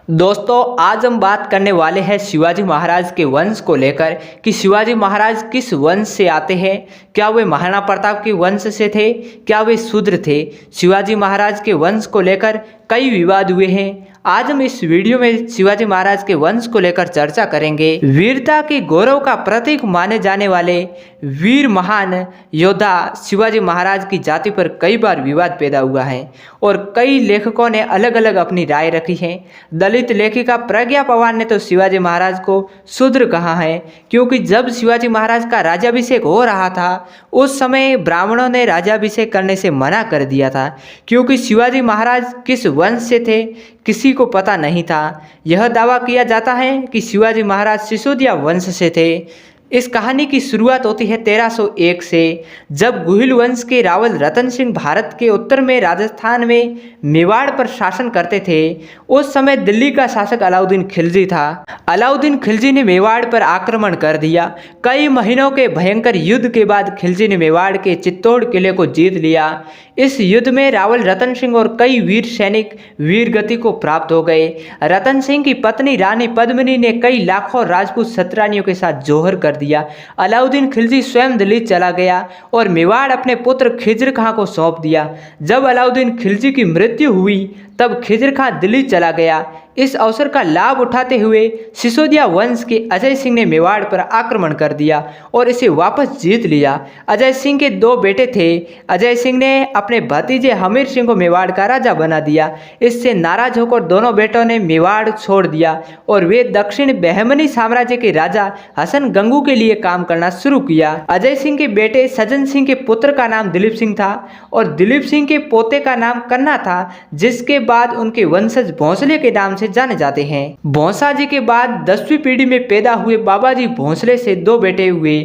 दोस्तों आज हम बात करने वाले हैं शिवाजी महाराज के वंश को लेकर कि शिवाजी महाराज किस वंश से आते हैं। क्या वे महाराणा प्रताप के वंश से थे, क्या वे शूद्र थे। शिवाजी महाराज के वंश को लेकर कई विवाद हुए हैं। आज हम इस वीडियो में शिवाजी महाराज के वंश को लेकर चर्चा करेंगे। वीरता के गौरव का प्रतीक माने जाने वाले वीर महान योद्धा शिवाजी महाराज की जाति पर कई बार विवाद पैदा हुआ है और कई लेखकों ने अलग अलग अपनी राय रखी है। दलित लेखिका प्रज्ञा पवार ने तो शिवाजी महाराज को शूद्र कहा है, क्योंकि जब शिवाजी महाराज का राज्याभिषेक हो रहा था उस समय ब्राह्मणों ने राज्याभिषेक करने से मना कर दिया था, क्योंकि शिवाजी महाराज किस वंश से थे किसी को पता नहीं था। यह दावा किया जाता है कि शिवाजी महाराज सिसोदिया वंश से थे। इस कहानी की शुरुआत होती है 1301 से, जब गुहिल वंश के रावल रतन सिंह भारत के उत्तर में राजस्थान में मेवाड़ पर शासन करते थे। उस समय दिल्ली का शासक अलाउद्दीन खिलजी था। अलाउद्दीन खिलजी ने मेवाड़ पर आक्रमण कर दिया। कई महीनों के भयंकर युद्ध के बाद खिलजी ने मेवाड़ के चित्तौड़ किले को जीत लिया। इस युद्ध में रावल रतन सिंह और कई वीर सैनिक वीरगति को प्राप्त हो गए। रतन सिंह की पत्नी रानी पद्मिनी ने कई लाखों राजपूत सतरानियों के साथ जोहर कर दिया। अलाउद्दीन खिलजी स्वयं दिल्ली चला गया और मेवाड़ अपने पुत्र खिज्र खां को सौंप दिया। जब अलाउद्दीन खिलजी की मृत्यु हुई तब खिज्र खां दिल्ली चला गया। इस अवसर का लाभ उठाते हुए सिसोदिया वंश के अजय सिंह ने मेवाड़ पर आक्रमण कर दिया और इसे वापस जीत लिया। अजय सिंह के दो बेटे थे। अजय सिंह ने अपने भतीजे हमीर सिंह को मेवाड़ का राजा बना दिया। इससे नाराज होकर दोनों बेटों ने मेवाड़ छोड़ दिया और वे दक्षिण बहमनी साम्राज्य के राजा हसन गंगू के लिए काम करना शुरू किया। अजय सिंह के बेटे सज्जन सिंह के पुत्र का नाम दिलीप सिंह था और दिलीप सिंह के पोते का नाम कन्ना था, जिसके बाद उनके वंशज भोंसले के नाम से जाने जाते हैं। भोंसा जी के बाद 10वीं पीढ़ी में पैदा हुए बाबाजी भोंसले से दो बेटे हुए,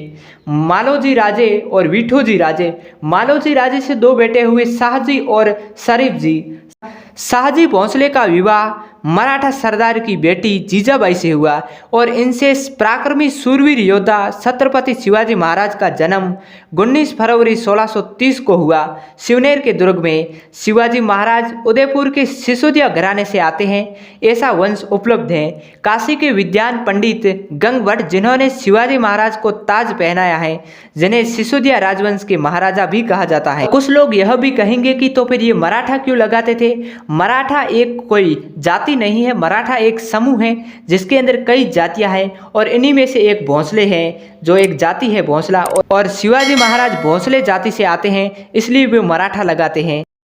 मालोजी राजे और विठोजी राजे। मालोजी राजे से दो बेटे हुए, शाहजी और शरीफ जी। शाहजी भोंसले का विवाह मराठा सरदार की बेटी जीजाबाई से हुआ और इनसे पराक्रमी शूरवीर योद्धा छत्रपति शिवाजी महाराज का जन्म 19 फरवरी 1630 को हुआ। शिवनेर के दुर्ग में शिवाजी महाराज उदयपुर के सिसोदिया घराने से आते हैं, ऐसा वंश उपलब्ध है। काशी के विद्वान पंडित गंगभट्ट, जिन्होंने शिवाजी महाराज को ताज पहनाया है, जिन्हें सिसोदिया राजवंश के महाराजा भी कहा जाता है। कुछ लोग यह भी कहेंगे कि तो फिर ये मराठा क्यों लगाते थे। मराठा एक कोई जाति नहीं है, मराठा एक समूह है जिसके अंदर कई जातियां हैं और इन्हीं में से एक भोंसले हैं जो एक जाति है भोंसला, और शिवाजी महाराज भोंसले जाति से आते हैं इसलिए वे मराठा लगाते हैं।